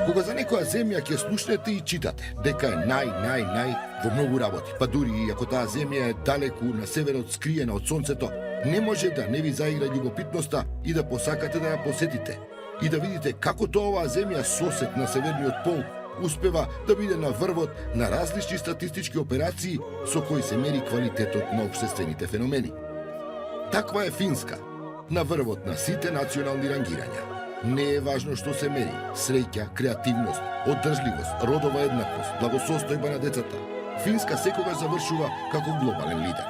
Кога за некоја земја ќе слушнете и читате дека е нај во многу работи, па дури и ако таа земја е далеку на северот скриена од сонцето, не може да не ви заигра љубопитноста и да посакате да ја посетите и да видите како тоа оваа земја сосед на северниот пол успева да биде на врвот на различни статистички операции со кои се мери квалитетот на општествените феномени. Таква е Финска, на врвот на сите национални рангирања. Не е важно што се мери: среќа, креативност, одржливост, родова еднаквост, благосостојба на децата. Финска секогаш завршува како глобален лидер.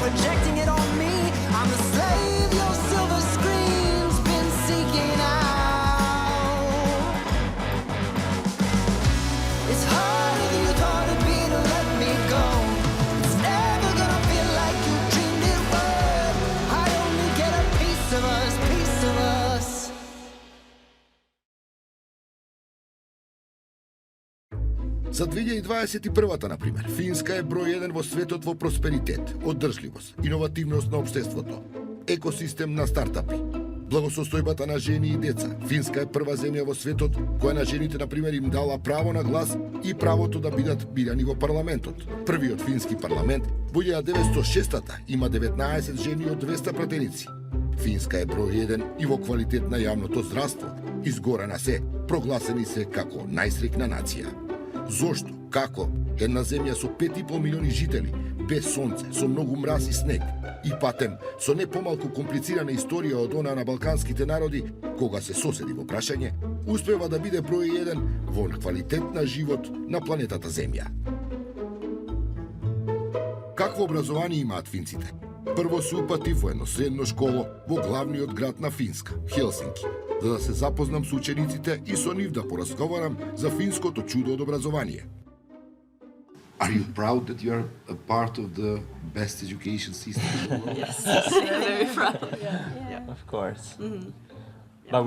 Projecting it on me, I'm a slave your silver screen's been seeking out. It's harder than you thought it'd be to let me go. It's never gonna feel like you dreamed it would. I only get a piece of us, piece of us. За 2021-та, например, Финска е број 1 во светот во просперитет, одржливост, иновативност на општеството, екосистем на стартапи, благосостојбата на жени и деца. Финска е прва земја во светот која на жените, например, им дала право на глас и правото да бидат бирани во парламентот. Првиот фински парламент во 1906-та има 19 жени од 200 пратеници. Финска е број 1 и во квалитет на јавното здравство. Изгора на се, прогласени се како најсреќна нација. Зошто? Како? Една земја со 5,5 милиони жители, без сонце, со многу мраз и снег, и патем со не помалку комплицирана историја од она на балканските народи, кога се соседи во прашање, успева да биде број 1 во квалитет на живот на планетата Земја. Какво образование имаат финците? Прво се упатив во едно средно школо во главниот град на Финска, Хелсинки, за да се запознам со учениците и со нив да поразговарам за финското чудо од образование. Are you proud that you are a part of the best education system in the world? Yes, very proud. Yeah. Of course. Mm-hmm. But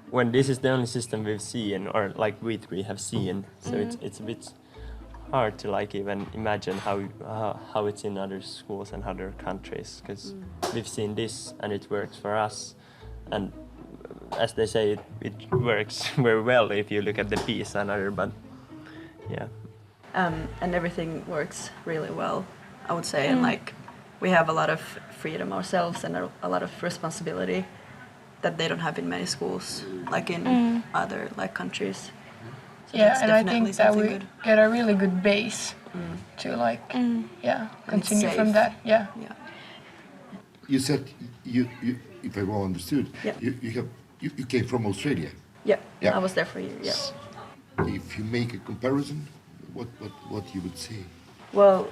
when this is the only system we've seen, or like we three have seen, so it's a bit hard to like even imagine how it's in other schools and other countries, because we've seen this and it works for us, and as they say, it works very well if you look at the PISA and other, but yeah. And everything works really well, I would say, and like we have a lot of freedom ourselves and a lot of responsibility that they don't have in many schools, like in other like countries. So Yeah, and I think that we good. get a really good base to like, continue from that. Yeah. You said you if I well understood, Yeah. you came from Australia. Yeah, Yeah. I was there for a year. Yeah. If you make a comparison, what you would say? Well,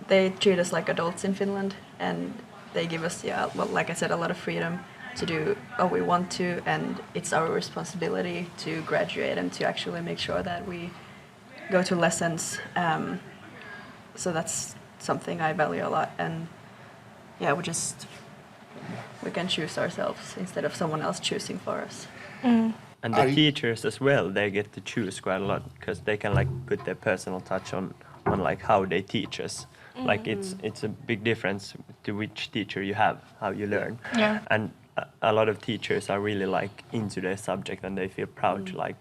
they treat us like adults in Finland, and they give us, like I said, a lot of freedom to do what we want to, and it's our responsibility to graduate and to actually make sure that we go to lessons. So that's something I value a lot, and yeah, we can choose ourselves instead of someone else choosing for us. And the teachers as well, they get to choose quite a lot, because they can like put their personal touch on like how they teach us. Like it's a big difference to which teacher you have, how you learn. Yeah. And a lot of teachers are really like into their subject, and they feel proud to like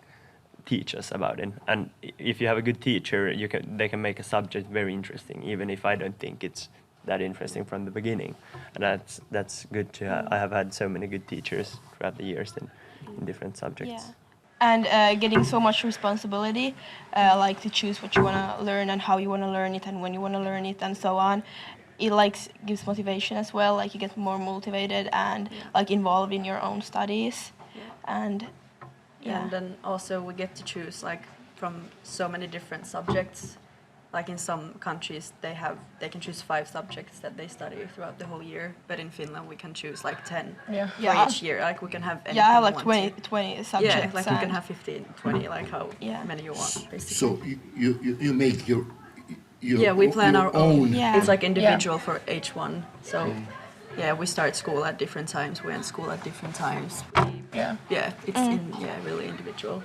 teach us about it. And if you have a good teacher, they can make a subject very interesting, even if I don't think it's that interesting from the beginning. And that's good to have. I have had so many good teachers throughout the years in different subjects. Yeah. And getting so much responsibility, like to choose what you want to learn and how you want to learn it and when you want to learn it and so on. It like gives motivation as well. Like you get more motivated and like involved in your own studies, and And then also we get to choose like from so many different subjects. Like in some countries, they can choose 5 subjects that they study throughout the whole year. But in Finland, we can choose like 10 for each year. Like we can have anything I have we like want 20 subjects. Yeah, like you can have 15, 20, like how many you want, basically. So you make your we plan our own. Yeah. It's like individual for each one. So Yeah, we start school at different times, we end school at different times. Yeah. Yeah, it's really individual.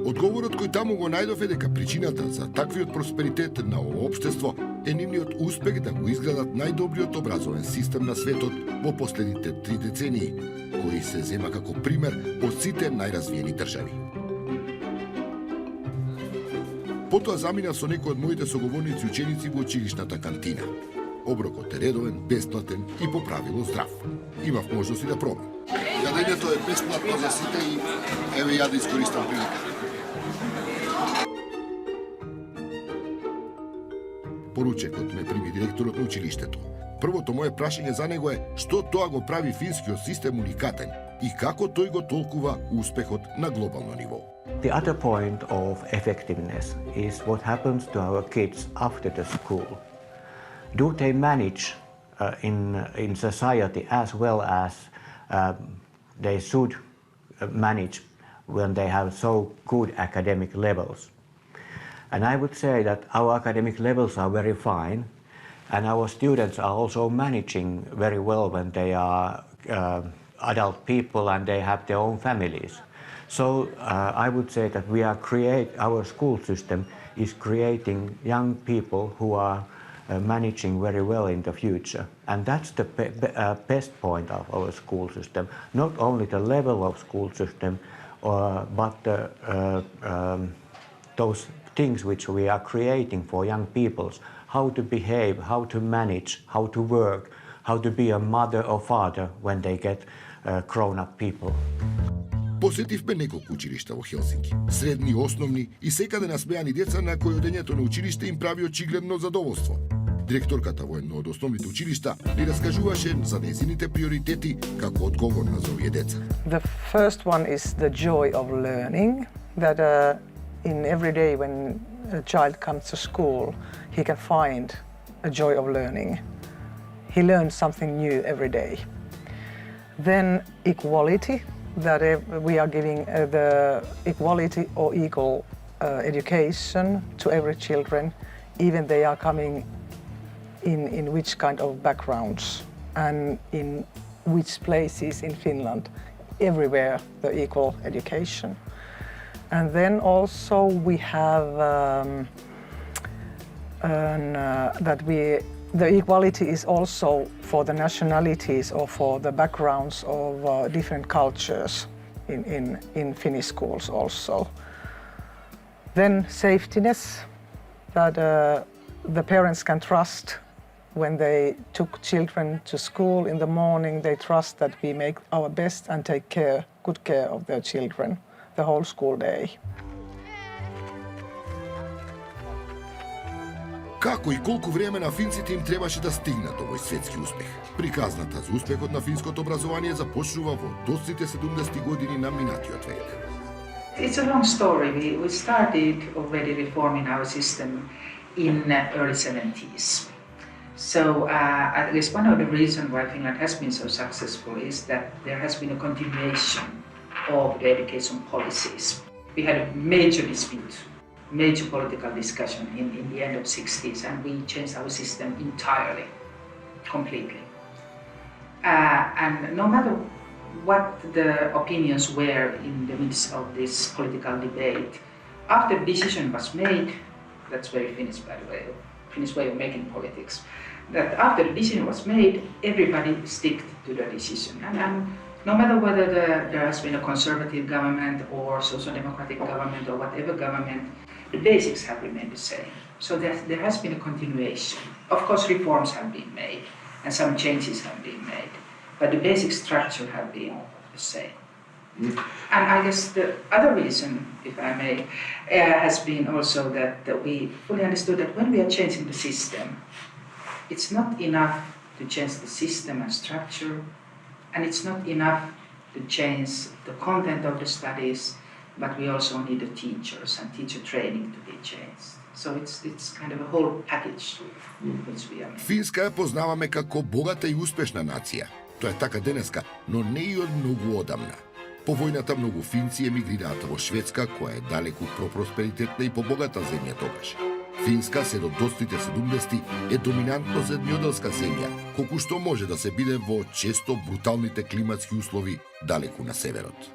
Одговорот кој таму го најдов е дека причината за таквиот просперитет на ово општество е нивниот успех да го изградат најдобриот образовен систем на светот во последните 3 децении, кој се зема како пример од сите најразвиени држави. Потоа замина со некои од моите соговорници ученици во училишната кантина. Оброкот е редовен, бесплатен и по правило здрав. Имав можност и да пробам. Јадењето е бесплатно за сите и еве ја да искористам прилика. Поручекот ме прими директорот на училиштето. Првото мое прашање за него е што тоа го прави финскиот систем уникатен и како тој го толкува успехот на глобално ниво. The other point of effectiveness is what happens to our kids after the school. Do they manage in society as well as they should manage when they have so good academic levels? And I would say that our academic levels are very fine, and our students are also managing very well when they are adult people and they have their own families. So I would say that our school system is creating young people who are managing very well in the future. And that's the best point of our school system. Not only the level of school system, but those things which we are creating for young people, how to behave, how to manage, how to work, how to be a mother or father when they get grown-up people. Посетивме неколку училишта во Хелсинки, средни, основни и секаде насмеани деца на кои одењето на училиште им прави очигледно задоволство. Директорката во едно од основните училишта ни раскажуваше за нејзините приоритети како одговорна за овие деца. The first one is the joy of learning, that in every day when a child comes to school, he can find a joy of learning. He learns something new every day. Then equality, that we are giving the equality or equal education to every children, even they are coming in which kind of backgrounds and in which places in Finland, everywhere the equal education. And then also we have the equality is also for the nationalities or for the backgrounds of different cultures in Finnish schools also. Then safetyness, that the parents can trust when they took children to school in the morning, they trust that we make our best and take good care of their children the whole school day. Како и колку време на финците им требаше да стигнат овој светски успех? Приказната за успехот на финското образование започнува во доцните 70-ти години на минатиот век. It's a long story. We started already reforming our system in early 70s. So I guess one of the reasons why Finland has been so successful is that there has been a continuation of the education policies. We had a major dispute, major political discussion in the end of 60s, and we changed our system entirely, completely. And no matter what the opinions were in the midst of this political debate, after the decision was made, that's very Finnish by the way, Finnish way of making politics, that after the decision was made, everybody stick to the decision. And no matter whether there has been a conservative government or social democratic government or whatever government, the basics have remained the same. So there has been a continuation. Of course, reforms have been made and some changes have been made, but the basic structure have been the same. And I guess the other reason, if I may, has been also that we fully understood that when we are changing the system, it's not enough to change the system and structure, and it's not enough to change the content of the studies, but we also need the teachers and teacher training to be changed. So it's kind of a whole package which we are making. Финска ја познаваме како богата и успешна нација. Тоа е така денеска, но не и од многу одамна. По војната многу финци емигрираат во Шведска, која е далеку пропросперитетна и побогата земја тогаш. Finska се до доцните 70 е доминантно земјоделска земја, колку што може да се биде во често бруталните климатски услови далеку на северот.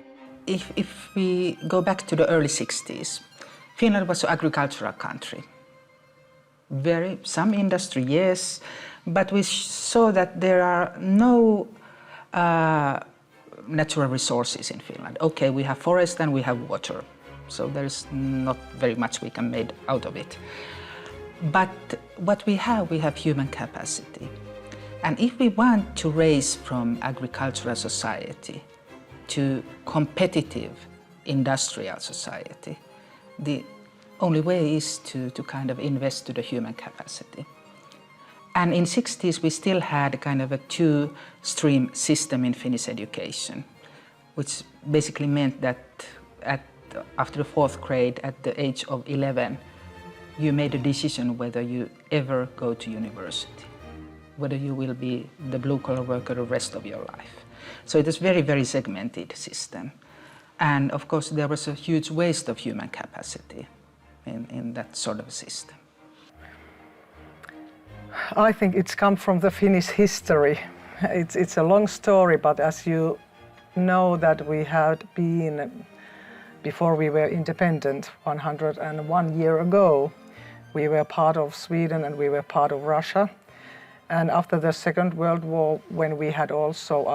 If we go back to the early 60s, Finland was an agricultural country. Some industry, yes, but we saw that there are no natural resources in Finland. Okay, we have forest and we have water, so there's not very much we can make out of it. But what we have human capacity. And if we want to raise from agricultural society to competitive industrial society, the only way is to kind of invest to the human capacity. And in 60s we still had kind of a two-stream system in Finnish education, which basically meant that after the 4th grade, at the age of 11, you made a decision whether you ever go to university, whether you will be the blue-collar worker the rest of your life. So it is very, very segmented system. And of course there was a huge waste of human capacity in that sort of system. I think it's come from the Finnish history. It's a long story, but as you know that we had been, before we were independent 101 years ago, we were part of Sweden and we were part of Russia. And after the Second World War, when we had also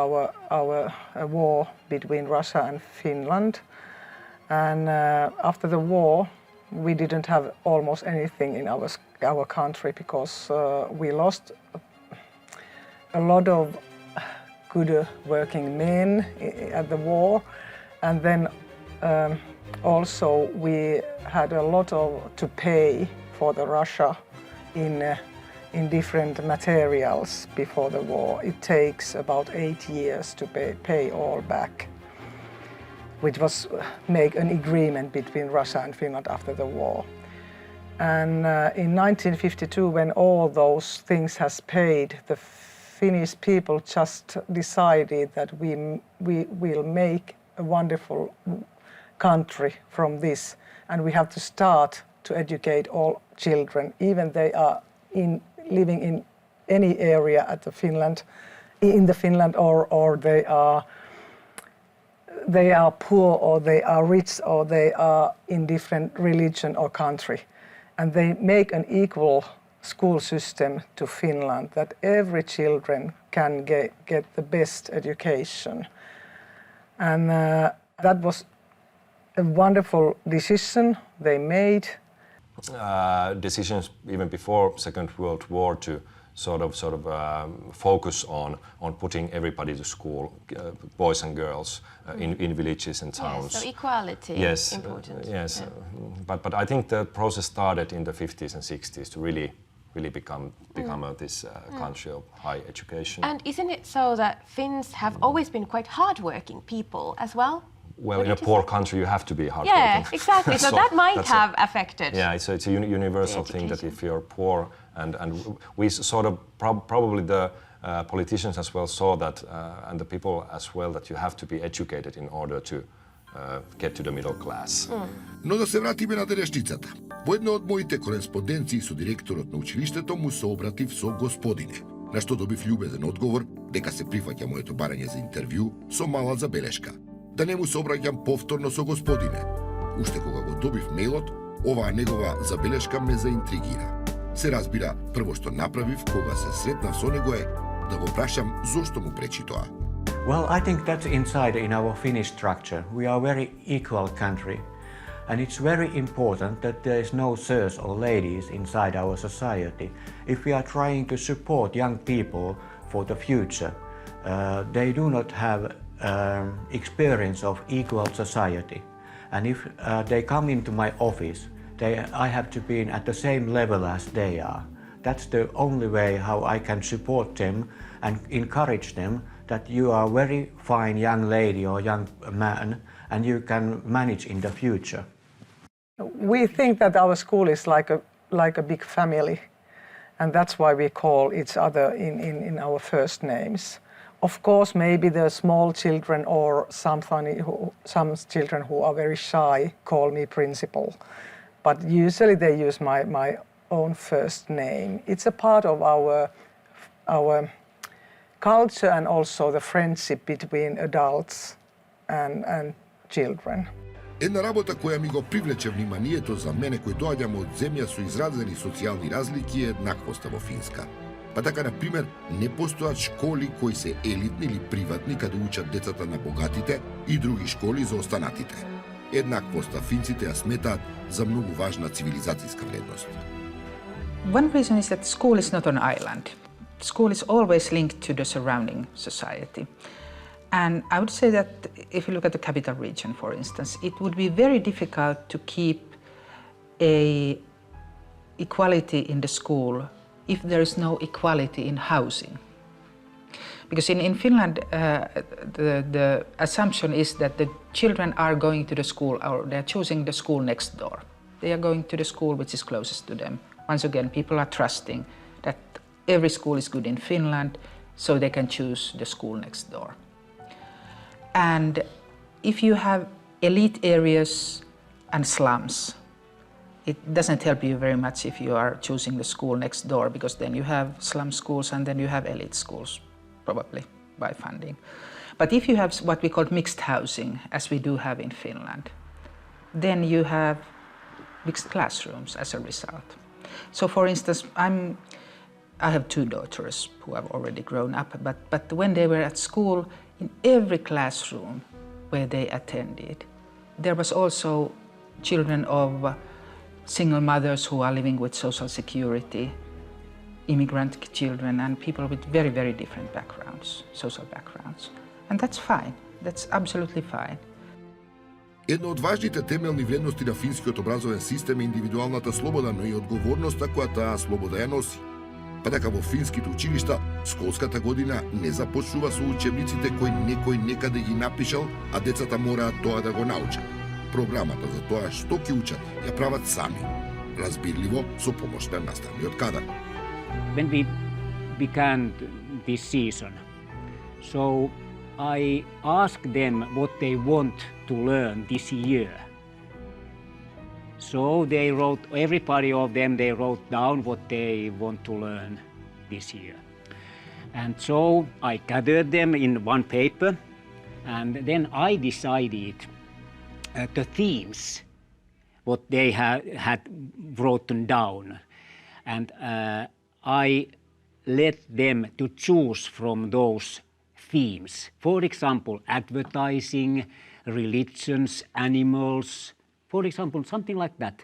our war between Russia and Finland, and after the war, we didn't have almost anything in our country because we lost a lot of good working men at the war, and then also we had a lot to pay for the Russia in different materials before the war. It takes about 8 years to pay all back, which was make an agreement between Russia and Finland after the war. And in 1952, when all those things has paid, the Finnish people just decided that we will make a wonderful country from this, and we have to start to educate all children, even they are living in any area in the Finland, or they are poor, or they are rich, or they are in different religion or country. And they make an equal school system to Finland that every children can get the best education. And that was a wonderful decision they made. Decisions even before Second World War to sort of focus on putting everybody to school, boys and girls, in villages and towns. Yes, so equality is important. Yes, but I think the process started in the 50s and 60s to really become this country of high education. And isn't it so that Finns have always been quite hardworking people as well? Well, in a poor country, you have to be hardworking. Yeah, exactly. So that might have affected. Yeah, it's a universal thing that if you're poor, and we sort of probably the politicians as well saw that, and the people as well, that you have to be educated in order to get to the middle class. Но да се вратиме на денешницата. Во една од моите кореспонденции со директорот на училиштето му се обратив со господине, на што добив љубезен одговор дека се прифаќа моето барање за интервју со мала забелешка. Да не му се обраќам повторно со господине. Уште кога го добив мејлот, оваа негова забелешка ме заинтригира. Се разбира, прво што направив кога се сретнав со него е да го прашам зошто му пречи тоа. Well, I think that's inside in our Finnish structure. We are a very equal country, and it's very important that there is no sirs or ladies inside our society. If we are trying to support young people for the future, they do not have experience of equal society. And if they come into my office, I have to be at the same level as they are. That's the only way how I can support them and encourage them that you are a very fine young lady or young man and you can manage in the future. We think that our school is like a big family, and that's why we call each other in our first names. Of course, maybe the small children or some children who are very shy call me principal, but usually they use my own first name. It's a part of our culture and also the friendship between adults and children. Една работа која ми го привлече вниманието за мене кој доаѓам од земја со изразени социјални разлики е еднаквоста во Финска. Па така, на пример, не постојат школи кои се елитни или приватни, каде учат децата на богатите, и други школи за останатите. Еднаквоста финците ја сметаат за многу важна цивилизацијска вредност. One reason is that school is not an island. School is always linked to the surrounding society. And I would say that if you look at the capital region, for instance, it would be very difficult to keep a equality in the school if there is no equality in housing. Because in Finland, the assumption is that the children are going to the school, or they're choosing the school next door. They are going to the school which is closest to them. Once again, people are trusting that every school is good in Finland, so they can choose the school next door. And if you have elite areas and slums, it doesn't help you very much if you are choosing the school next door, because then you have slum schools and then you have elite schools, probably by funding. But if you have what we call mixed housing, as we do have in Finland, then you have mixed classrooms as a result. So for instance, I have 2 daughters who have already grown up, but when they were at school, in every classroom where they attended, there was also children of single mothers who are living with social security, immigrant children, and people with very, very different backgrounds, social backgrounds. And that's fine. That's absolutely fine. Една од важните темелни вредности на финскиот образовен систем е индивидуалната слобода, но и одговорноста која таа слобода ја носи. Па така во финските училишта, школската година не започнува со учебниците кои некој некаде ги напишал, а децата мораат тоа да го научат. Програмата за тоа што ќе учат ја прават сами, разбирливо со помош на наставниот кадар. When we began this season, so I asked them what they want to learn this year. So they wrote, everybody of them, they wrote down what they want to learn this year. And so I gathered them in one paper, and then I decided the themes, what they had written down. And I let them to choose from those themes. For example, advertising, religions, animals, for example, something like that.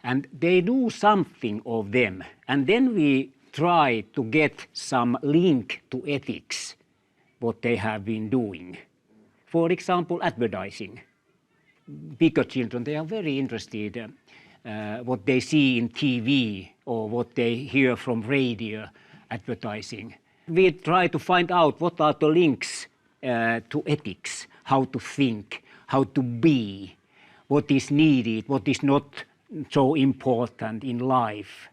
And they do something of them. And then we try to get some link to ethics, what they have been doing. For example, advertising. Bigger children, they are very interested what they see in TV or what they hear from radio advertising. We try to find out what are the links to ethics, how to think, how to be, what is needed, what is not so important in life.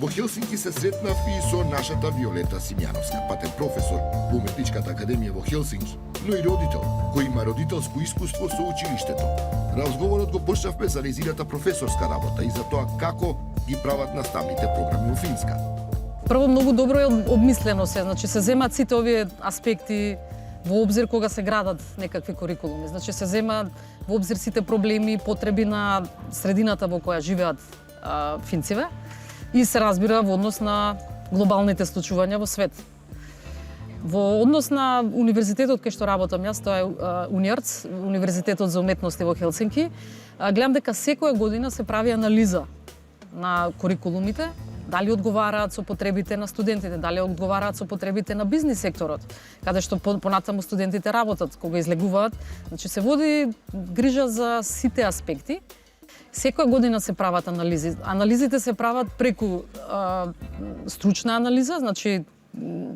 Во Хелсинки се сретнав и со нашата Виолета Симјановска, патен професор во Уметничката академија во Хелсинки, но и родител, кој има родителско искуство со училиштето. Разговорот го почнавме за нејзината професорска работа и за тоа како ги прават наставните програми во Финска. Прво, многу добро е обмислено се, значи се земат сите овие аспекти во обзир кога се градат некакви курикулуми. Значи се земат во обзир сите проблеми и потреби на средината во која живеат финциве и се разбира во однос на глобалните случувања во свет. Во однос на универзитетот кај што работам јас, тоа е УНИАРЦ, Универзитетот за уметности во Хелсинки, гледам дека секоја година се прави анализа на курикулумите, дали одговараат со потребите на студентите, дали одговараат со потребите на бизнис секторот, каде што понатаму студентите работат кога излегуваат. Значи се води грижа за сите аспекти. Секоја година се прават анализи. Анализите се прават преку стручна анализа, значи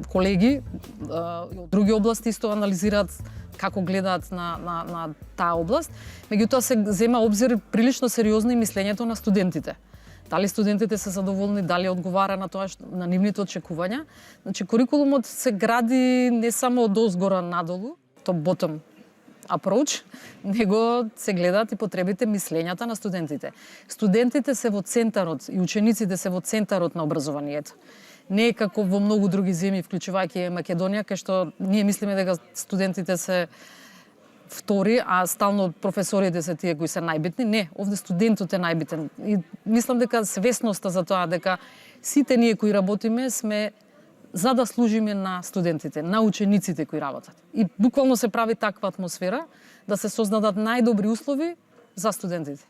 колеги од други области исто анализираат како гледаат на таа област. Меѓутоа се зема обзир прилично сериозно и мислењето на студентите. Дали студентите се задоволни, дали одговара на тоа на нивните очекувања. Значи курикулумот се гради не само од озгора надолу, top bottom approach, него се гледаат и потребите, мислењата на студентите. Студентите се во центарот и учениците се во центарот на образованието. Не е како во многу други земји, вклучувајќи Македонија, кај што ние мислиме дека студентите се втори, а стално професорите се тие кои се најбитни. Не, овде студентот е најбитен. И мислам дека свесноста за тоа дека сите ние кои работиме сме за да служиме на студентите, на учениците кои работат. И буквално се прави таква атмосфера да се создадат најдобри услови за студентите.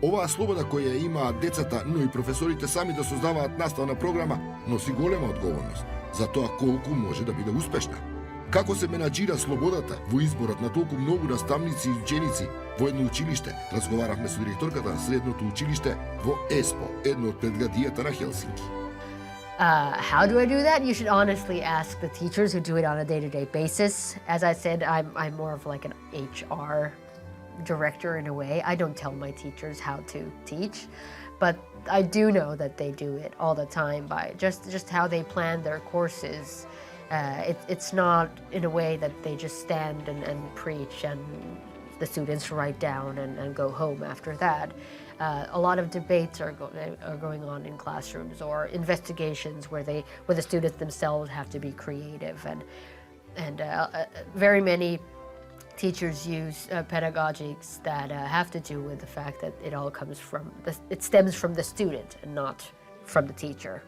Оваа слобода која имаат децата, но и професорите сами да создаваат наставна програма, носи голема одговорност за тоа колку може да биде успешна. Како се менаџира слободата во изборот на толку многу наставници и ученици во едно училиште? Разговаравме со директорката на средното училиште во Еспо, едно од предградијата на Хелсинки. How do I do that? You should honestly ask the teachers who do it on a day-to-day basis. As I said, I'm more of like an HR director in a way. I don't tell my teachers how to teach, but I do know that they do it all the time by just how they plan their courses. It's not in a way that they just stand and preach and the students write down and go home after that. A lot of debates are going on in classrooms, or investigations where the students themselves have to be creative, and very many teachers use pedagogics that have to do with the fact that it stems from the student and not from the teacher.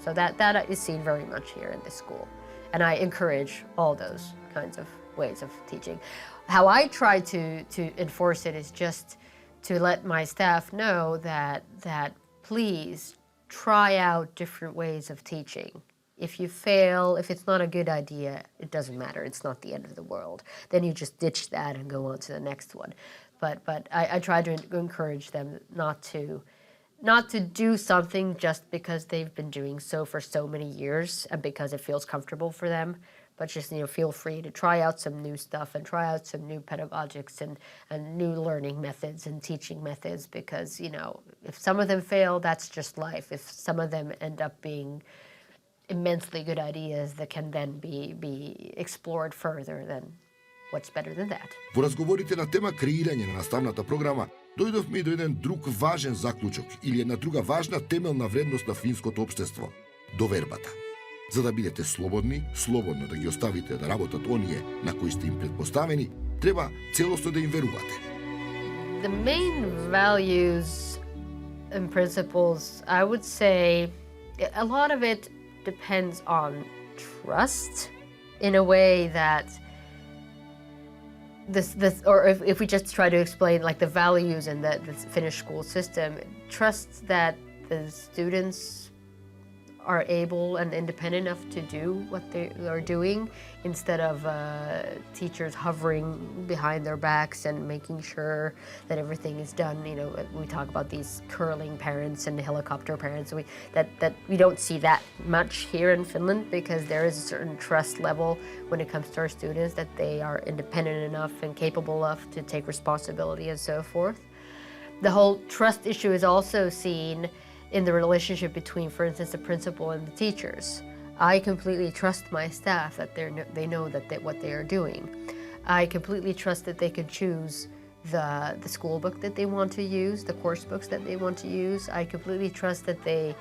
So that is seen very much here in this school, and I encourage all those kinds of ways of teaching. How I try to enforce it is just to let my staff know that please try out different ways of teaching. If you fail, if it's not a good idea, it doesn't matter. It's not the end of the world. Then you just ditch that and go on to the next one. But I try to encourage them not to do something just because they've been doing so for so many years and because it feels comfortable for them. But just feel free to try out some new stuff and try out some new pedagogics and new learning methods and teaching methods, because if some of them fail, that's just life. If some of them end up being immensely good ideas that can then be explored further, then what's better than that? Во разговорите на тема креирање на наставната програма, дојдовме и до еден друг важен заклучок или една друга важна темелна вредност на финското општество – довербата. За да бидете слободно да ги оставите да работат оние на кои сте им предпоставени, треба целосно да им верувате. The main values and principles, I would say, a lot of it depends on trust, in a way that or if we just try to explain like the values in the Finnish school system, trust that the students are able and independent enough to do what they are doing, instead of teachers hovering behind their backs and making sure that everything is done. We talk about these curling parents and helicopter parents. That we don't see that much here in Finland, because there is a certain trust level when it comes to our students that they are independent enough and capable enough to take responsibility and so forth. The whole trust issue is also seen in the relationship between, for instance, the principal and the teachers. I completely trust my staff that they know what they are doing. I completely trust that they can choose the school book that they want to use, the course books that they want to use. I completely trust that they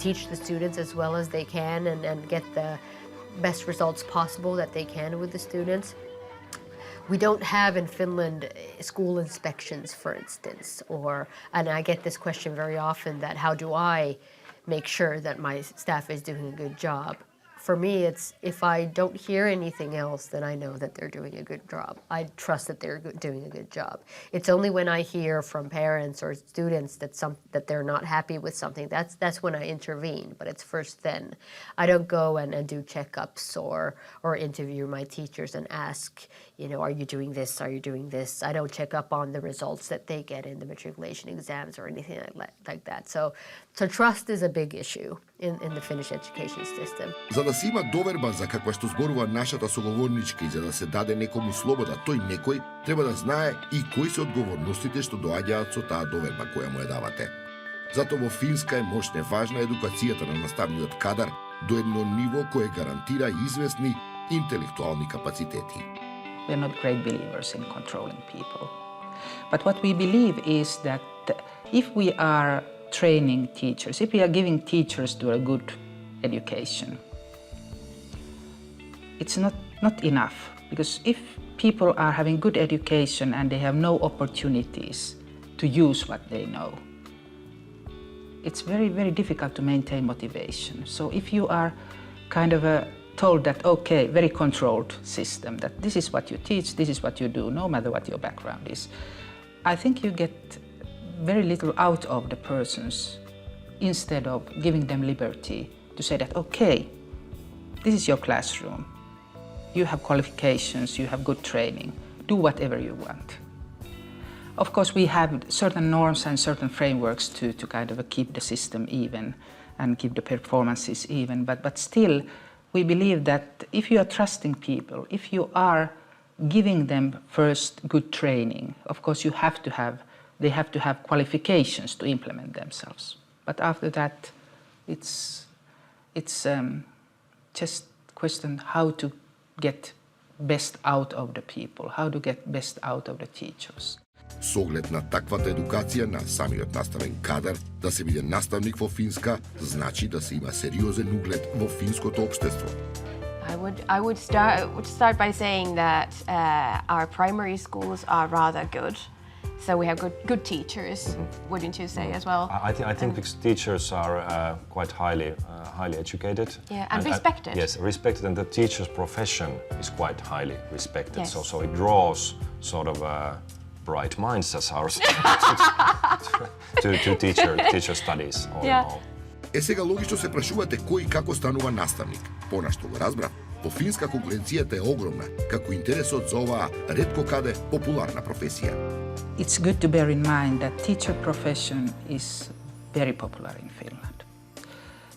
teach the students as well as they can and get the best results possible that they can with the students. We don't have in Finland school inspections, for instance, and I get this question very often, that how do I make sure that my staff is doing a good job? For me, it's if I don't hear anything else, then I know that they're doing a good job. I trust that they're doing a good job. It's only when I hear from parents or students that they're not happy with something, that's when I intervene. But it's first then. I don't go and do checkups or interview my teachers and ask, are you doing this? Are you doing this? I don't check up on the results that they get in the matriculation exams or anything like that. So trust is a big issue in the Finnish education system. За да се има доверба за каква што зборува нашата соговорничка и за да се даде некому слобода, тој некој треба да знае и кои се одговорностите што доаѓаат со таа доверба која му ја давате. Затоа во Финска е мощна и важна едукацијата на наставниот кадар до едно ниво кое гарантира известни интелектуални капацитети. We're not great believers in controlling people. But what we believe is that if we are training teachers, if we are giving teachers to a good education, it's not enough. Because if people are having good education and they have no opportunities to use what they know, it's very, very difficult to maintain motivation. So if you are kind of told that, okay, very controlled system, that this is what you teach, this is what you do, no matter what your background is, I think you get very little out of the persons instead of giving them liberty to say that, okay, this is your classroom, you have qualifications, you have good training, do whatever you want. Of course, we have certain norms and certain frameworks to kind of keep the system even and keep the performances even, but still, we believe that if you are trusting people, if you are giving them first good training, of course they have to have qualifications to implement themselves. But after that, it's just question how to get best out of the people, how to get best out of the teachers. С оглед на таквата едукација на самиот наставен кадар, да се биде наставник во Финска, значи да се има сериозен углед во финското општество. I would start by saying that our primary schools are rather good. So we have good teachers, wouldn't you say as well? I think because teachers are quite highly educated. Yeah, and respected. Yes, respected, and the teacher's profession is quite highly respected. Yes. So it draws sort of bright minds as ours to teacher studies all in all. Сега логично се прашувате кој и како станува наставник. Понашто го разбрав, по Финска конкуренцијата е огромна, како интересот за оваа ретко каде популарна професија. It's good to bear in mind that teacher profession is very popular in Finland.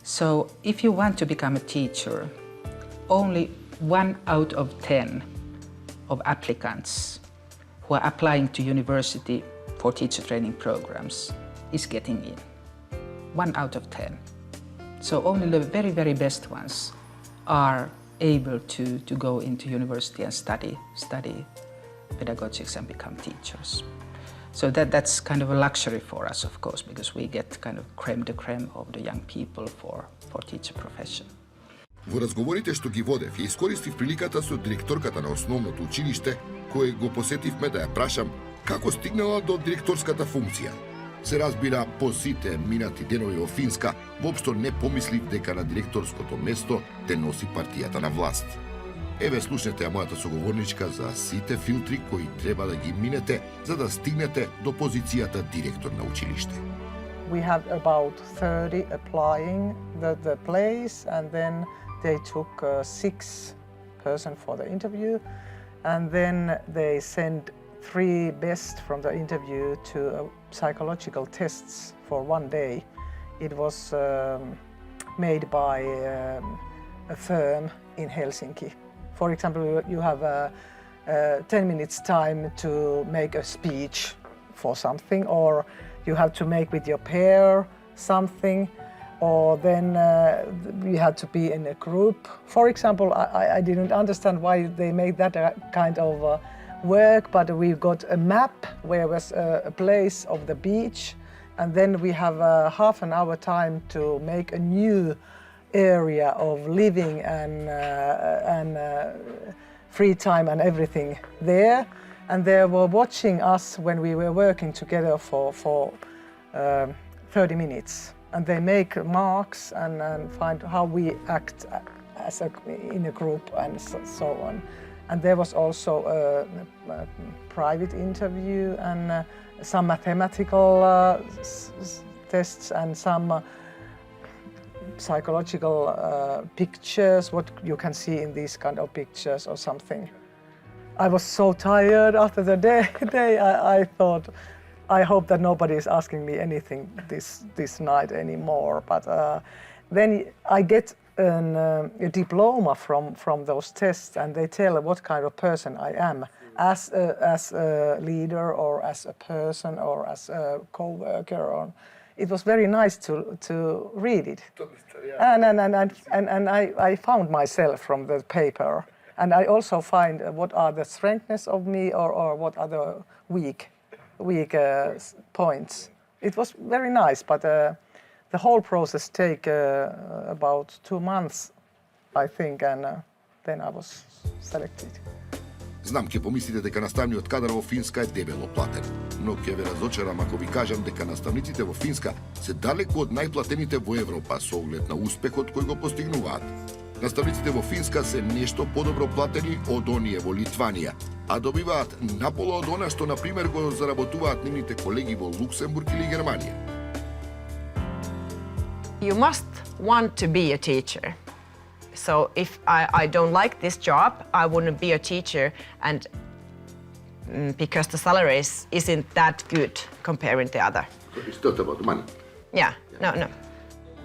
So if you want to become a teacher, only 1 out of 10 of applicants who are applying to university for teacher training programs is getting in. 1 out of 10. So only the very, very best ones are able to go into university and study pedagogics and become teachers. So that's kind of a luxury for us, of course, because we get kind of crème de crème of the young people for teacher profession. Во разговорите што ги водев, ја искористив приликата со директорката на основното училиште, кој го посетивме да ја прашам како стигнала до директорската функција. Се разбира, по сите минати денови во Финска, воопшто не помислив дека на директорското место те носи партијата на власт. Еве слушнете ја мојата соговорничка за сите филтри кои треба да ги минете за да стигнете до позицијата директор на училиште. We had about 30 applying the place, and then they took 6 person for the interview, and then they sent 3 best from the interview to psychological tests for 1 day. It was made by a firm in Helsinki. For example, you have 10 minutes time to make a speech for something, or you have to make with your pair something, or then we had to be in a group. For example, I didn't understand why they made that kind of work, but we got a map where was a place of the beach, and then we have half an hour time to make a new area of living and free time and everything there. And they were watching us when we were working together for 30 minutes. And they make marks and find how we act in a group and so on. And there was also a private interview and some mathematical tests and some psychological pictures, what you can see in these kind of pictures or something. I was so tired after the day. I thought, I hope that nobody is asking me anything this night anymore. But then I get a diploma from those tests, and they tell what kind of person I am as a leader, or as a person, or as a co-worker. It was very nice to read it, and I found myself from the paper, And I also find what are the strengths of me or what are the weak points. It was very nice, but the whole process take about 2 months, I think, and then I was selected. Знам, ќе помислите дека наставниот кадар во Финска е дебело платен, но ќе ве разочарам ако ви кажам дека наставниците во Финска се далеку од најплатените во Европа со оглед на успехот кој го постигнуваат. Наставниците во Финска се нешто подобро платени од оние во Литванија, а добиваат напола од она што, например, го заработуваат нивните колеги во Луксембург или Германија. You must want to be a teacher. So if I don't like this job, I wouldn't be a teacher, and because the salaries isn't that good comparing the other. It's not about money. Yeah, no.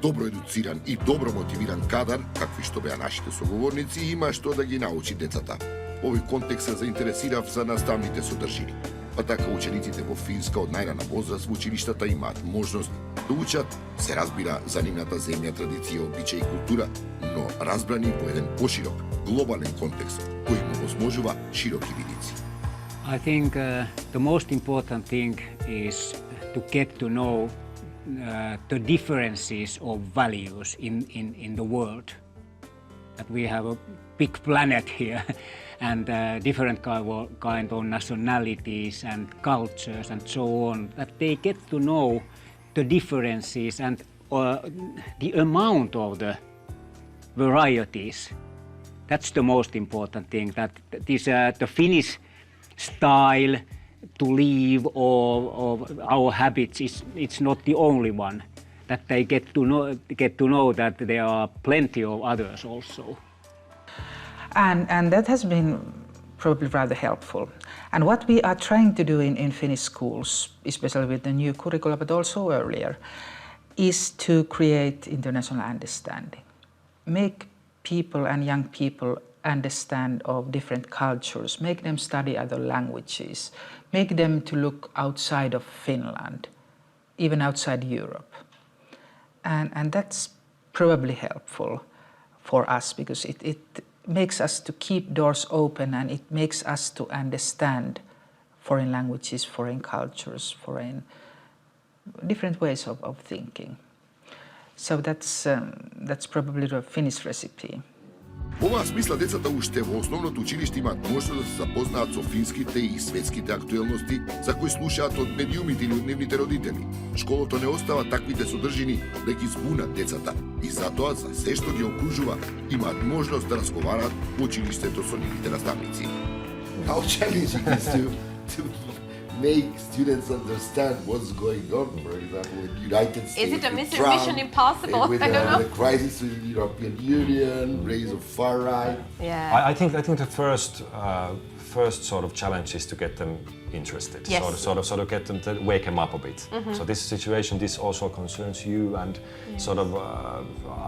Добро едуциран и добро мотивиран кадар, какви што беа нашите соговорници, има што да ги научи децата. Овој контекст се заинтересирав за наставните содржини. Па така учениците во Финска од најрана возраст во училиштата имаат можност да учат, се разбира, за нивната земја, традиција, обичаи и култура, но разбрани во еден поширок, глобален контекст, кој им овозможува широки видици. I think the most important thing is to get to know the differences of values in the world. That we have a big planet here and different kind of nationalities and cultures and so on. That they get to know the differences and the amount of the varieties. That's the most important thing. That this the Finnish style to live or our habits it's not the only one. That they get to know that there are plenty of others also. And that has been probably rather helpful. And what we are trying to do in Finnish schools, especially with the new curricula, but also earlier, is to create international understanding. Make people and young people understand of different cultures, make them study other languages, make them to look outside of Finland, even outside Europe. And that's probably helpful for us because it makes us to keep doors open and it makes us to understand foreign languages, foreign cultures, foreign different ways of thinking. So that's probably the Finnish recipe. Во оваа смисла децата уште во основното училиште имаат можност да се запознаат со финските и светските актуелности за кои слушаат од медиумите или од нивните родители. Школото не остава таквите содржини да ги збунат децата и затоа за се што ги окружува имаат можност да разговараат во училиштето со нивните наставници. How challenging is to make students understand what's going on, for example, in the United States. Is it a mission impossible? With I don't know. the crisis in the European Union, rise of far right. Yeah. I think the first sort of challenge is to get them interested. Yes. Sort of get them to wake them up a bit. Mm-hmm. So this situation, this also concerns you, and sort of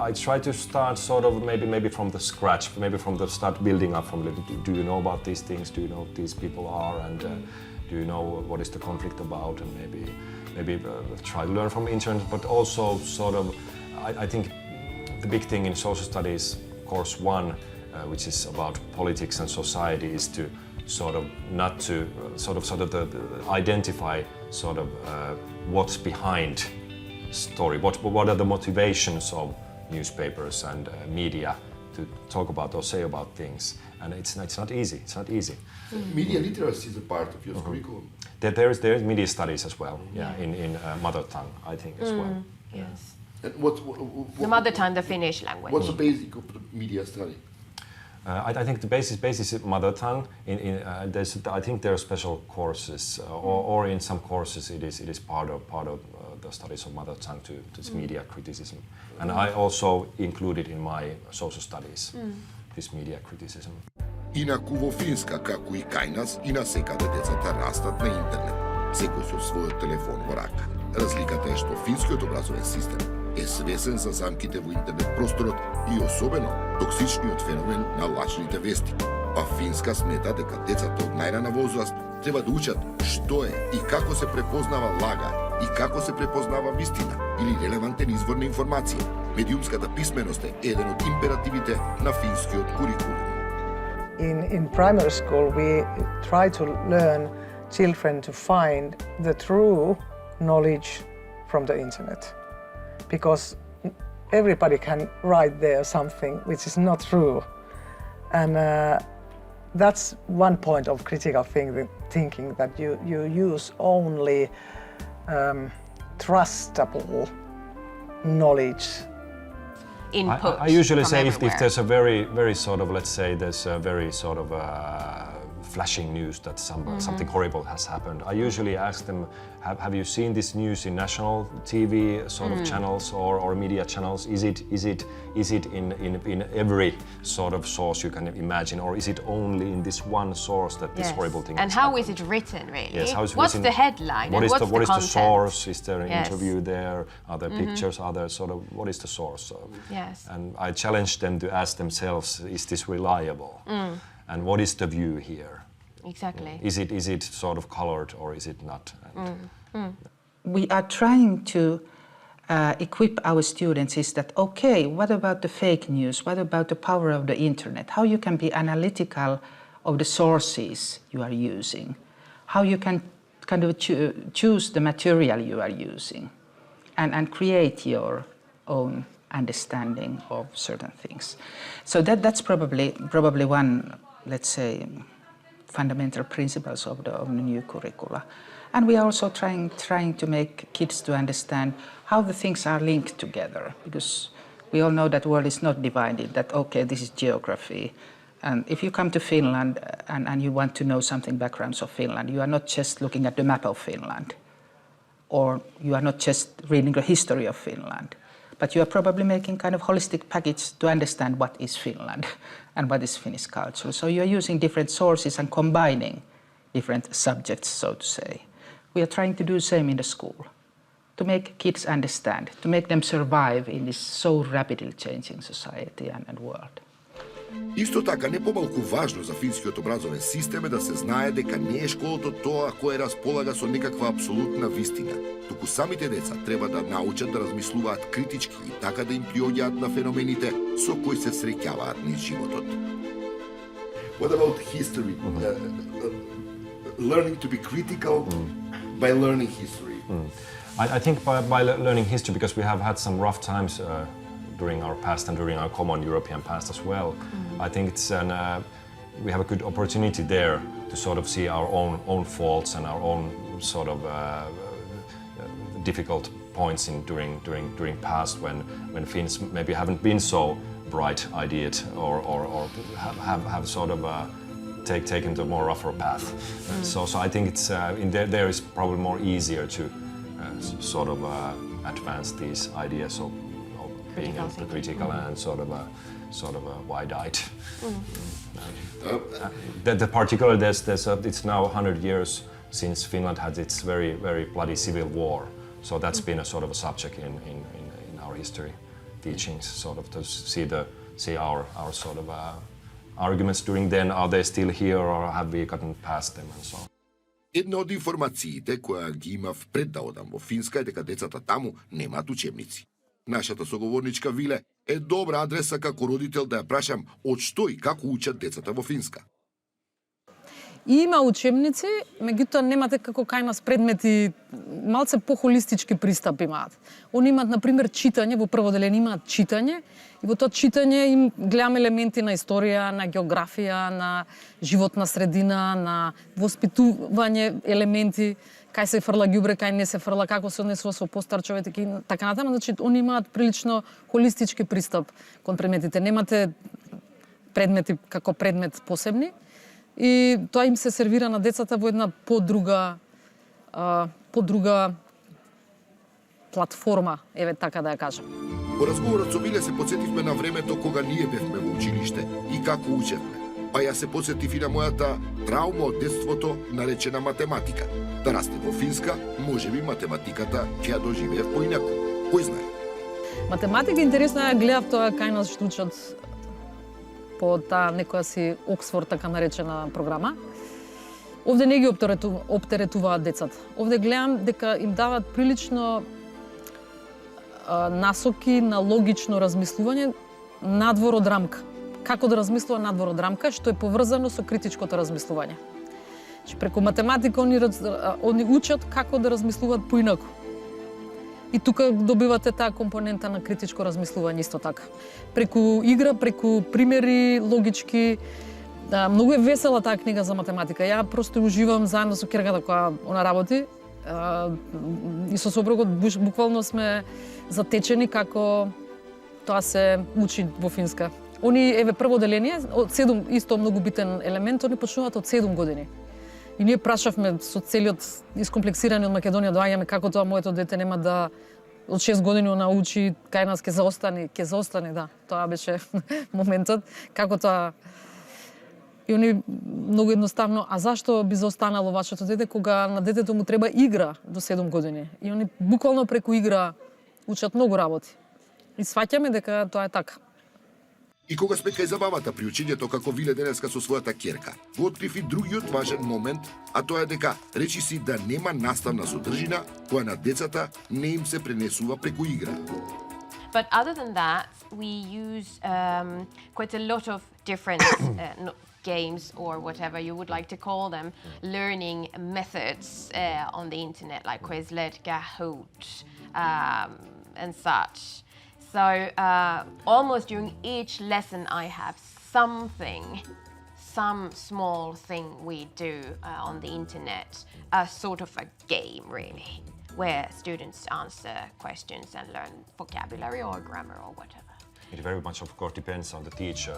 I try to start sort of maybe from the scratch, maybe from the start building up from the, do you know about these things? Do you know who these people are? And do you know what is the conflict about? And maybe try to learn from internet, but also sort of I think the big thing in social studies, course 1, which is about politics and society, is to sort of not to sort of identify sort of what's behind story, what are the motivations of newspapers and media to talk about or say about things, and it's not easy. It's not easy. Media literacy is a part of your curriculum. There is media studies as well, in mother tongue, I think as well. Yes. And The mother tongue, the Finnish language. What's the basic of the media study? I think the basis is mother tongue. I think there are special courses, or in some courses it is part of the studies of mother tongue to media criticism, and I also included in my social studies this media criticism. Инаку во Финска, како и кај нас, и насекаде децата растат на интернет, секој со својот телефон во рака. Разликата е што финскиот образовен систем е свесен за замките во интернет просторот и особено токсичниот феномен на лачните вести. Па Финска смета дека децата од најрана возраст треба да учат што е и како се препознава лага и како се препознава вистина или релевантен извор на информација. Медиумската писменост е еден од императивите на финскиот курикулум. In primary school, we try to learn children to find the true knowledge from the internet, because everybody can write there something which is not true. And that's one point of critical thinking, that you use only trustable knowledge. I usually say if there's a very sort of, let's say there's a very sort of flashing news that something horrible has happened, I usually ask them, have you seen this news in national TV sort of channels or media channels? Is it in every sort of source you can imagine, or is it only in this one source that this horrible thing and has how happened? is it written, really? Yes, how is it what's written? the headline? What and is what's what is the content? source? Is there an Yes. interview there? Are there pictures? Are there sort of, what is the source? Yes. And I challenge them to ask themselves, is this reliable? And what is the view here? Exactly. Is it sort of colored or is it not? We are trying to equip our students is that, okay, what about the fake news? What about the power of the internet? How you can be analytical of the sources you are using? How you can kind of choose the material you are using and create your own understanding of certain things. So that's probably one, let's say, fundamental principles of the new curricula. And we are also trying to make kids to understand how the things are linked together, because we all know that the world is not divided, that, okay, this is geography. And if you come to Finland and you want to know something backgrounds of Finland, you are not just looking at the map of Finland, or you are not just reading the history of Finland, but you are probably making kind of holistic package to understand what is Finland and what is Finnish culture. So you are using different sources and combining different subjects, so to say. We are trying to do the same in the school, to make kids understand, to make them survive in this so rapidly changing society and world. Исто така, не помалку важно за финскиот образовен систем е да се знае дека не е школото тоа кое располага со некаква апсолутна вистина, туку самите деца треба да научат да размислуваат критички и така да им приоѓаат на феномените со кои се среќаваат низ животот. What about history? Learning to be critical by learning history. I think by learning history, because we have had some rough times during our past and during our common European past as well. I think it's we have a good opportunity there to sort of see our own faults and our own sort of difficult points during past when Finns maybe haven't been so bright-ideed or have sort of taken the more rougher path. So I think it's there is probably more easier to sort of advance these ideas of being critical and sort of wide-eyed. The particular it's now 100 years since Finland had its very bloody civil war. So that's been a sort of a subject in our history teachings, sort of to see our sort of arguments during then. Are they still here or have we gotten past them and so on? Една од информациите која ги имав пред да одам во Финска е дека децата таму немаат учебници. Нашата соговорничка Виле е добра адреса како родител да ја прашам од што и како учат децата во Финска. Има учебници, меѓутоа немате како кај нас предмети, малце похолистички пристап имаат. Они имаат, например, читање, во прво деление имаат читање, и во тоа читање им гледам елементи на историја, на географија, на животна средина, на воспитување елементи, кај се фрла ѓубре, кај не се фрла, како се однесува со постар човек и така натаму. Значи, они имаат прилично холистички пристап кон предметите. Немате предмети како предмет посебни. И тоа им се сервира на децата во една подруга платформа, еве така да ја кажам. Во разговорот со Виле се потсетивме на времето кога ние бевме во училиште и како учевме. Па ја се потсетив и на мојата траума од детството, наречена математика. Да растем во Финска, можеби математиката ќе ја доживеев поинаку. Кој знае? Математика интересно ја гледав тоа кај нас што учат по таа некоја си Оксфорд, така наречена програма. Овде не ги оптеретуваат децата. Овде гледам дека им дават прилично насоки на логично размислување надвор од рамка. како да размислува надвор од рамка, што е поврзано со критичкото размислување. Значи, преку математика они учат како да размислуваат поинаку. И тука добивате таа компонента на критичко размислување исто така. Преку игра, преку примери, логички. Многу е весела таа книга за математика. Ја просто уживам заедно со ќерката која она работи. И со сопругот буквално сме затечени како тоа се учи во Финска. Они, еве, прво деление, од 7, исто многу битен елемент, они почнуваат од 7 години. И ние прашавме со целиот искомплексирани од Македонија доаѓаме како тоа моето дете нема да од 6 години научи кај нас ќе заостане, да. Тоа беше моментот, како тоа. И они многу едноставно, а зашто би заостанало вашето дете кога на детето му треба игра до 7 години? И они буквално преку игра учат многу работи. И сваќаме дека тоа е така. И кога сме кај забавата при учењето како виле денеска со својата ќерка, го открив и другиот важен момент, а тоа е дека речи си да нема наставна содржина која на децата не им се пренесува преку игра. But other than that, we use quite a lot of different games or whatever you would like to call them, learning methods on the internet, like Quizlet, Kahoot, and such. So almost during each lesson I have some small thing we do on the internet, a sort of a game really, where students answer questions and learn vocabulary or grammar or whatever. It very much, of course, depends on the teacher,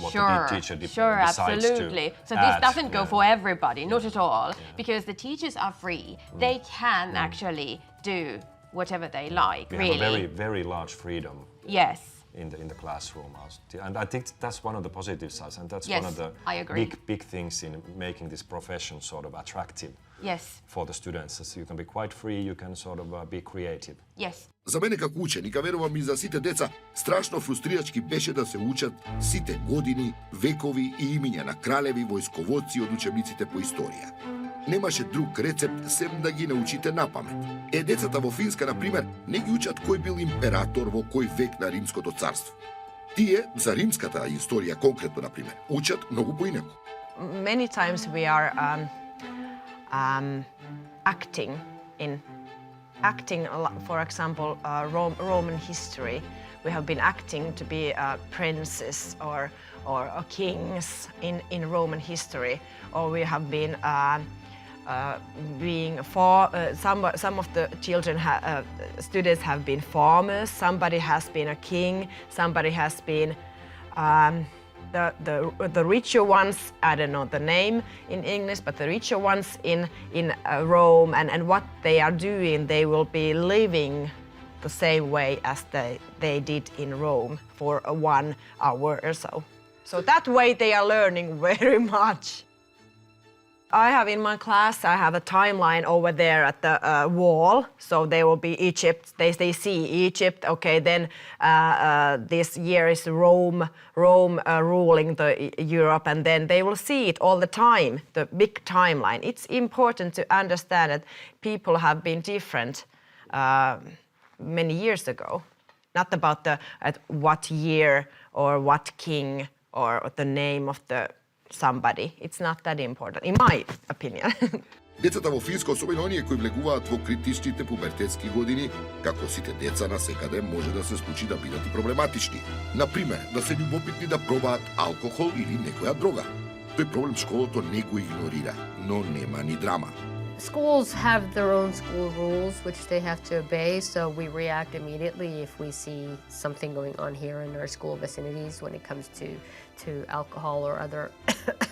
what Sure, the teacher sure, decides absolutely. to So this add. doesn't go for everybody, not at all, because the teachers are free. They can actually do whatever they like, We really. have a very, very large freedom. Yes. In the classroom, and I think that's one of the positive sides, and that's Yes, one of the I agree. big things in making this profession sort of attractive. Yes. For the students, so you can be quite free, you can sort of be creative. Yes. За мене како ученик, а верувам и за сите деца, страшно фрустрирачки беше да се учат сите години, векови и имиња на кралеви, војсководци од учебниците по историја. Немаше друг рецепт сем да ги научите напамет. Децата во Финска, на пример, не ги учат кој бил император во кој век на Римското царство. Тие, за римската историја конкретно, на пример, учат многу поинаку. Many times we are acting, for example, Roman history. We have been acting to be princes or kings in Roman history, or we have been some of the children, students have been farmers. Somebody has been a king. Somebody has been the richer ones. I don't know the name in English, but the richer ones in Rome, and what they are doing, they will be living the same way as they did in Rome for 1 hour or so. So that way they are learning very much. I have in my class, I have a timeline over there at the wall. So there will be Egypt, they see Egypt, okay, then this year is Rome ruling the Europe, and then they will see it all the time, the big timeline. It's important to understand that people have been different many years ago. Not about what year or what king or the name of the somebody. It's not that important, in my opinion. Децата во Финска, особено оние кои влегуваат во критичните пубертетски години, како сите деца насекаде, може да се случи да бидат и проблематични. Например, да се љубопитни да пробаат алкохол или некоја дрога. Тој проблем школото не го игнорира, но нема ни драма. Schools have their own school rules, which they have to obey, so we react immediately if we see something going on here in our school vicinities when it comes to alcohol or other,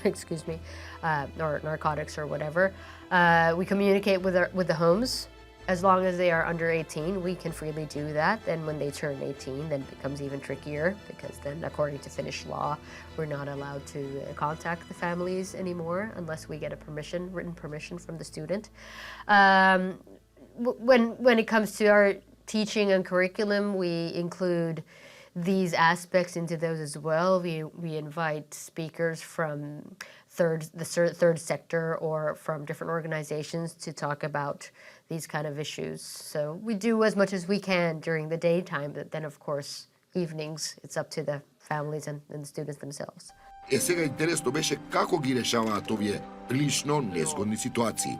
excuse me, or narcotics or whatever. We communicate with the homes. As long as they are under 18, we can freely do that. Then when they turn 18, then it becomes even trickier, because then according to Finnish law, we're not allowed to contact the families anymore unless we get a written permission from the student. When it comes to our teaching and curriculum, we include these aspects into those as well. We invite speakers from the third sector or from different organizations to talk about these kind of issues. So we do as much as we can during the daytime, but then of course evenings it's up to the families and the students themselves. Сега интересно беше како ги решаваат овие прилично незгодни ситуации.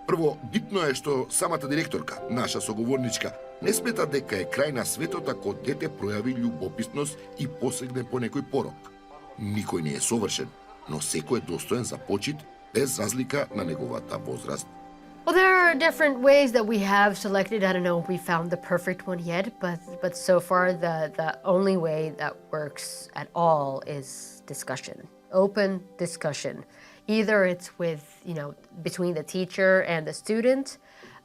Прво, битно е што самата директорка, наша соговорничка, не смета дека е крај на светот ако дете пројави љубопитност и посегне по некој порок. Никој не е совршен, но секој е достоен за почит без разлика на неговата возраст. Well, there are different ways that we have selected. I don't know if we found the perfect one yet, but so far the only way that works at all is discussion, open discussion. Either it's with, between the teacher and the student,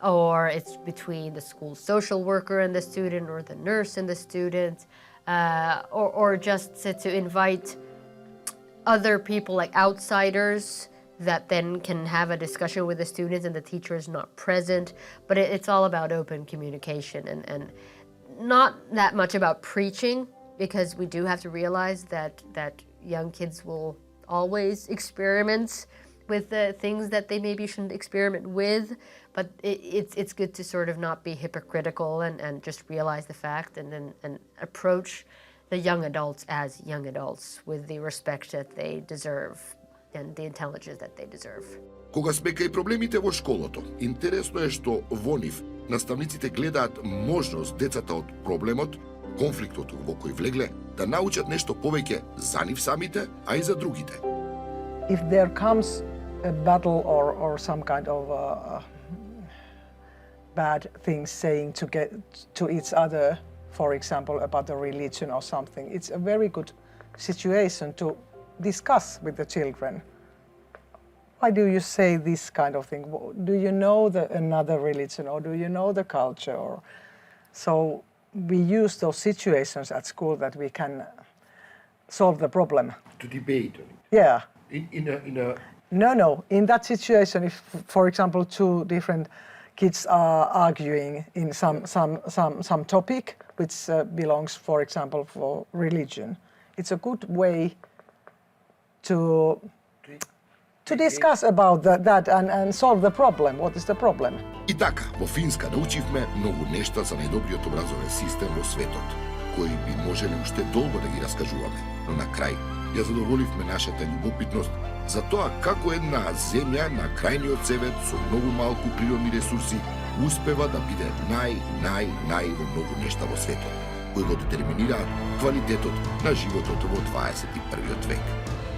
or it's between the school social worker and the student, or the nurse and the student, or just to invite other people, like outsiders, that then can have a discussion with the students and the teacher is not present. But it's all about open communication and not that much about preaching, because we do have to realize that young kids will always experiment with the things that they maybe shouldn't experiment with. But it's good to sort of not be hypocritical and just realize the fact and approach the young adults as young adults with the respect that they deserve and the intelligence that they deserve. Кога сме кај проблемите во школото, интересно е што во нив наставниците гледаат можност децата од проблемот, конфликтот во кој влегле, да научат нешто повеќе за нив самите, а и за другите. If there comes a battle or some kind of bad things saying to each other, for example, about the religion or something, it's a very good situation to discuss with the children. Why do you say this kind of thing? Do you know another religion, or do you know the culture? So we use those situations at school that we can solve the problem. To debate on it. Yeah. In a No. In that situation, if, for example, two different kids are arguing in some topic which belongs, for example, for religion, it's a good way to discuss about that and solve the problem. What is the problem? И така, во Финска научивме многу нешта за најдобриот образовен систем во светот, кои би можеле уште долго да ги раскажуваме, но на крај ја задоволивме нашата љубопитност за тоа како една земја на крајниот севет со многу малку природни ресурси успева да биде нај во многу нешта во светот, кои го детерминираат квалитетот на животот во 21. век.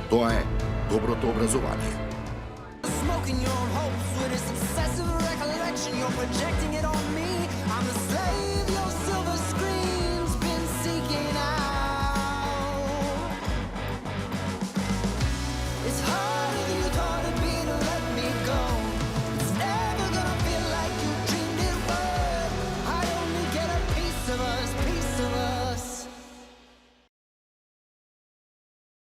Тоа е доброто образование. Smoking your hopes with this excessive recollection, you're projecting it all